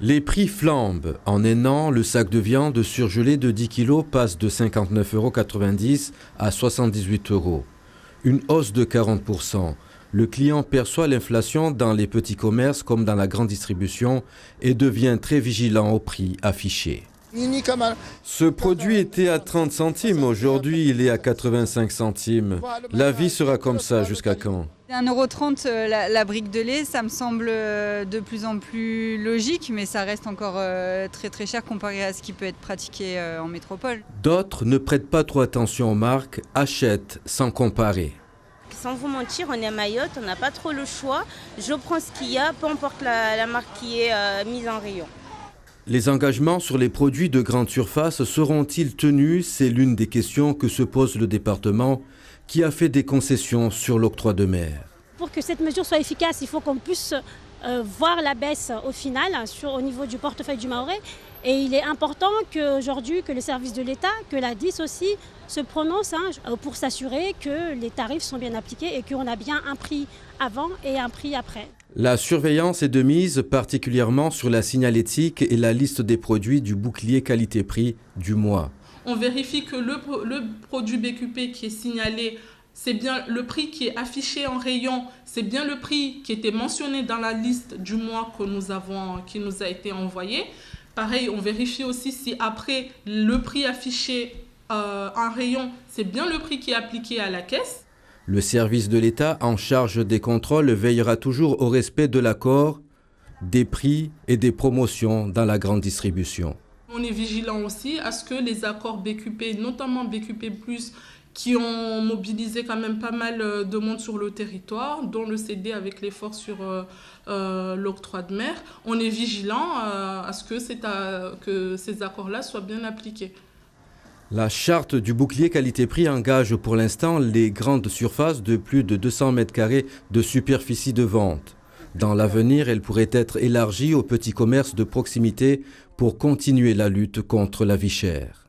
Les prix flambent. En un an, le sac de viande surgelé de 10 kg passe de 59,90 € à 78 €. Une hausse de 40%. Le client perçoit l'inflation dans les petits commerces comme dans la grande distribution et devient très vigilant au prix affiché. Ce produit était à 30 centimes, aujourd'hui il est à 85 centimes. La vie sera comme ça jusqu'à quand ? 1,30 € la brique de lait, ça me semble de plus en plus logique, mais ça reste encore très très cher comparé à ce qui peut être pratiqué en métropole. D'autres ne prêtent pas trop attention aux marques, achètent sans comparer. Sans vous mentir, on est à Mayotte, on n'a pas trop le choix. Je prends ce qu'il y a, peu importe la marque qui est mise en rayon. Les engagements sur les produits de grande surface seront-ils tenus? C'est l'une des questions que se pose le département qui a fait des concessions sur l'octroi de mer. Pour que cette mesure soit efficace, il faut qu'on puisse voir la baisse au final au niveau du portefeuille du Mahorais. Et il est important qu'aujourd'hui, que le service de l'État, que la DIS aussi, se prononce pour s'assurer que les tarifs sont bien appliqués et qu'on a bien un prix avant et un prix après. La surveillance est de mise particulièrement sur la signalétique et la liste des produits du bouclier qualité-prix du mois. On vérifie que le produit BQP qui est signalé, c'est bien le prix qui est affiché en rayon, c'est bien le prix qui était mentionné dans la liste du mois qui nous a été envoyé. Pareil, on vérifie aussi si après le prix affiché en rayon, c'est bien le prix qui est appliqué à la caisse. Le service de l'État en charge des contrôles veillera toujours au respect de l'accord, des prix et des promotions dans la grande distribution. On est vigilant aussi à ce que les accords BQP, notamment BQP+, qui ont mobilisé quand même pas mal de monde sur le territoire, dont le CD avec l'effort sur l'octroi de mer, on est vigilant à ce que ces accords-là soient bien appliqués. La charte du bouclier qualité-prix engage pour l'instant les grandes surfaces de plus de 200 m² de superficie de vente. Dans l'avenir, elle pourrait être élargie aux petits commerces de proximité pour continuer la lutte contre la vie chère.